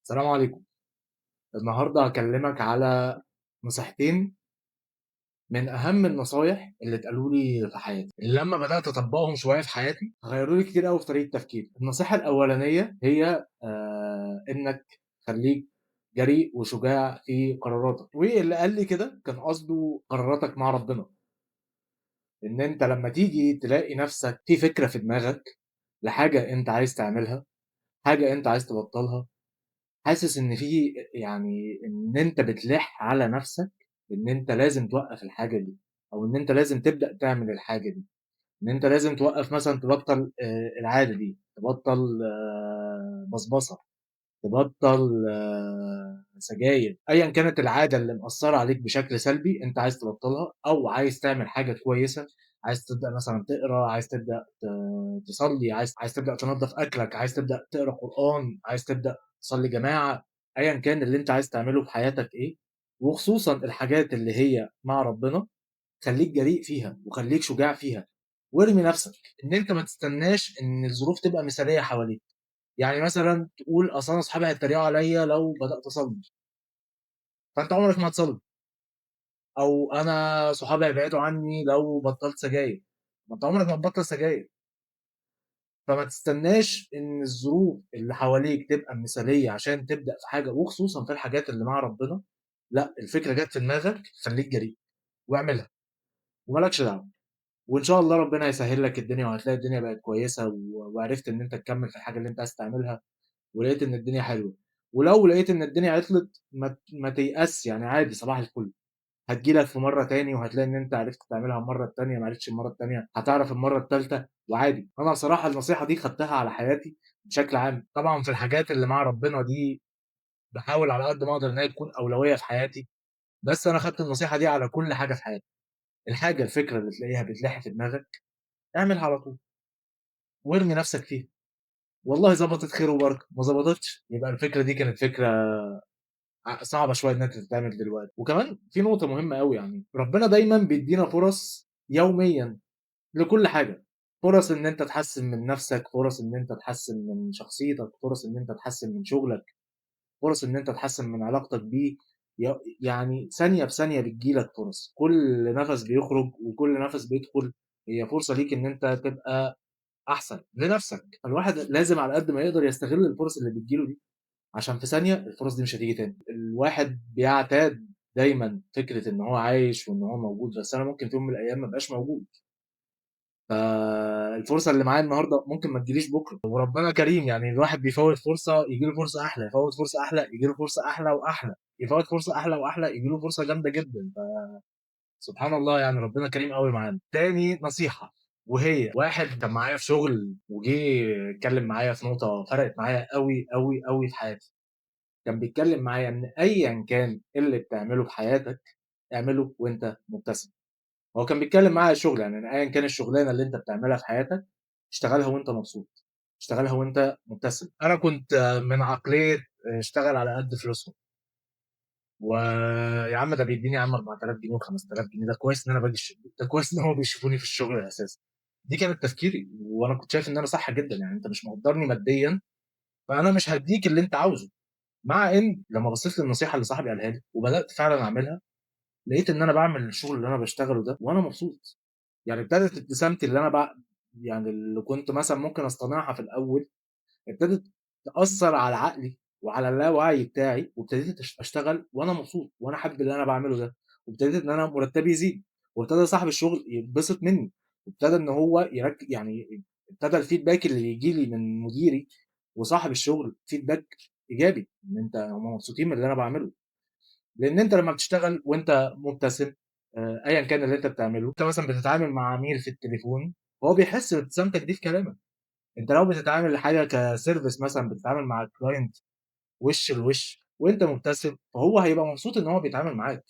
السلام عليكم. النهارده هاكلمك على نصيحتين من أهم النصايح اللي اتقالوا لي في حياتي، اللي لمّا بدأت أطبّقهم شوية في حياتي غيّروا لي كتير أوي في طريقة تفكيري. النصيحة الأولانية هي إنك خلّيك جريء وشجاع في قراراتك، واللي قال لي كده كان قصده قراراتك مع ربنا، إن أنت لمّا تيجي تلاقي نفسك في فكرة في دماغك لحاجة أنت عايز تعملها، حاجة أنت عايز تبطّلها، حاسس إن في يعني إن أنت بتلِح على نَفْسك إن أنت لازم توقّف الحاجة دي، أو إن أنت لازم تبدأ تعمل الحاجة دي، إن أنت لازم توقّف مثلًا تبطّل العادة دي، تبطّل بصبصة، تبطّل سجاير، أيًا كانت العادة اللي مأثّرة عليك بشكل سلبي أنت عايز تبطّلها، أو عايز تعمل حاجة كويسة، عايز تبدأ مثلًا تقرا، عايز تبدأ تصلّي، عايز تبدأ تنضّف أكلك، عايز تبدأ تقرا قرآن، عايز تبدأ تصلّي جماعة، أيًا كان اللي أنت عايز تعمله في حياتك إيه، وخصوصًا الحاجات اللي هي مع ربنا، خلّيك جريء فيها وخلّيك شجاع فيها، وارمي نَفْسك، إن أنت ما تستناش إن الظروف تبقى مثالية حواليك. يعني مثلًا تقول أصل أنا أصحابي هيتريقوا عليَّ لو بدأت أصلّي، فأنت عمرك ما هتصلّي، أو أنا صحابي هيبعدوا عني لو بطّلت سجاير، ما أنت عمرك ما هتبطّل سجاير، فما تستناش إن الظروف اللي حواليك تبقى مثالية عشان تبدأ في حاجة، وخصوصًا في الحاجات اللي مع ربنا، لأ الفكرة جات في دماغك خلّيك جريء واعملها وما لكش دعوة، وإن شاء الله ربنا هيسهّل لك الدنيا وهتلاقي الدنيا بقت كويسة وعرفت إن أنت تكمّل في الحاجة اللي أنت عايز تعملها. ولقيت إن الدنيا حلوة، ولو لقيت إن الدنيا عطلت ما تيأسش يعني عادي صباح الفل، هتيجي لك في مرّة تاني وهتلاقي إن أنت عرفت تعملها المرّة التانية، ما عرفتش المرّة التانية هتعرف المرّة التالتة وعادي. أنا بصراحة النصيحة دي خدتها على حياتي بشكل عام، طبعًا في الحاجات اللي مع ربنا دي باحاول على قد ما أقدر إن هي تكون أولوية في حياتي، بس أنا خدت النصيحة دي على كل حاجة في حياتي، الفكرة اللي تلاقيها بتلِح في دماغك اعملها على طول وارمي نفْسك فيها، والله ضبطت خير وبركة، ما ضبطتش يبقى الفكرة دي كانت فكرة صعبة شوية إنها تتعمل دلوقتي. وكمان في نقطة مهمة أوي يعني، ربنا دايمًا بيدّينا فرص يوميًا لكل حاجة، فرص إن أنت تحسّن من نَفْسك، فرص إن أنت تحسّن من شخصيتك، فرص إن أنت تحسّن من شغلك، فرص إن أنت تحسّن من علاقتك بيه، يعني ثانية بثانية بتيجي لك فرص، كل نَفَس بيخرج وكل نَفَس بيدخل هي فرصة ليك إن أنت تبقى أحسن لنَفْسك، فالواحد لازم على قد ما يقدر يستغل الفرص اللي بتيجي له دي. عشان في ثانية الفرص دي مش هتيجي تاني. الواحد بيعتاد دايمًا فكرة إن هو عايش وإن هو موجود، بس أنا ممكن في يوم من الأيام ما ابقاش موجود، فالفرصة اللي معايا النهارده ممكن ما تجيليش بُكرة، وربنا كريم يعني الواحد بيفوّت فرصة ييجي له فرصة أحلى، يفوّت فرصة أحلى ييجي له فرصة أحلى وأحلى، يفوّت فرصة أحلى وأحلى ييجي له فرصة جامدة جدًا، فسبحان الله يعني ربنا كريم أوي معانا. تاني نصيحة وهي واحد كان معايا في شغل وجه اتكلم معايا في نقطة فرقت معايا أوي، أوي، أوي في حياتي. كان بيتكلم معايا إن أيًا كان اللي بتعمله في حياتك، اعمله وأنت مبتسم. هو كان بيتكلم معايا على الشغل، يعني إن أيًا كان الشغلانة اللي أنت بتعملها في حياتك، اشتغلها وأنت مبسوط، اشتغلها وأنت مبتسم. أنا كنت من عقلية اشتغل على قد فلوسهم، ويا عم ده بيدّيني يا عم 4000 جنيه و5000 جنيه، ده كويس إن أنا باجي ده كويس إن هُم بيشوفوني في الشغل أساسًا. دي كانت تفكيري، وأنا كنت شايف إن أنا صح جدًا، يعني أنت مش مقدّرني ماديًا، فأنا مش هادّيك اللي أنت عاوزه. مع إن لمّا بصيت للنصيحة اللي صاحبي قالها لي، وبدأت فعلًا أعملها، لقيت إن أنا باعمل الشغل اللي أنا باشتغله ده وأنا مبسوط، يعني ابتدت ابتسامتي اللي أنا يعني اللي كنت مثلًا ممكن أصطنعها في الأول، ابتدت تأثّر على عقلي وعلى اللاوعي بتاعي، وابتديت أشتغل وأنا مبسوط وأنا حابب اللي أنا باعمله ده، وابتديت إن أنا مرتبي يزيد، وابتدى صاحب الشغل يتبسط منّي، وابتدى إن هو يعني ابتدى الfeedback اللي ييجي لي من مديري وصاحب الشغل feedback إيجابي، إن هُم مبسوطين من اللي أنا باعمله. لإن أنت لمّا بتشتغل وأنت مبتسم أيًا كان اللي أنت بتعمله، أنت مثلًا بتتعامل مع عميل في التليفون، هو بيحس بابتسامتك دي في كلامك، أنت لو بتتعامل حاجة كservice مثلًا بتتعامل مع الclient وِش لوِش وأنت مبتسم، فهو هيبقى مبسوط إن هو بيتعامل معاك،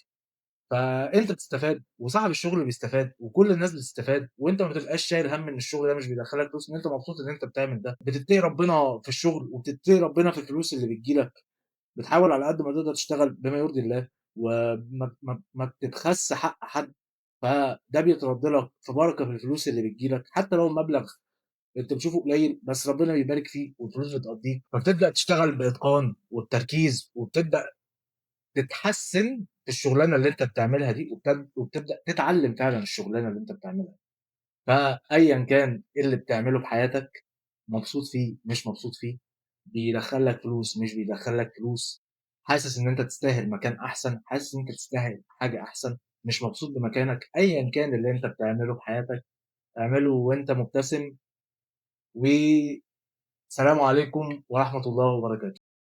فأنت بتستفاد وصاحب الشغل بيستفاد وكل الناس بتستفاد، وأنت ما بتبقاش شايل هَم إن الشغل ده مش بيدخّل لك فلوس، إن أنت مبسوط إن أنت بتعمل ده، بتتقي ربنا في الشغل وبتتقي ربنا في الفلوس اللي بتيجي لك. بتحاول على قد ما تقدر تشتغل بما يرضي الله، وما بتبخسّ حق حد، فده بيترد لك في بركة في الفلوس اللي بتيجي لك، حتى لو المبلغ أنت بتشوفه قليل بس ربنا بيبارك فيه والفلوس بتقضّيك، فبتبدأ تشتغل بإتقان وبتركيز وبتبدأ تتحسّن في الشغلانة اللي أنت بتعملها دي وبتبدأ تتعلّم فعلًا الشغلانة اللي أنت بتعملها. فأيًا كان إيه اللي بتعمله في حياتك، مبسوط فيه، مش مبسوط فيه، بيدخّل لك فلوس، مش بيدخّل لك فلوس، حاسس إن أنت تستاهل مكان أحسن، حاسس إن أنت تستاهل حاجة أحسن، مش مبسوط بمكانك، أيًا كان اللي أنت بتعمله في حياتك، اعمله وأنت مبتسم، والسلام عليكم ورحمة الله وبركاته.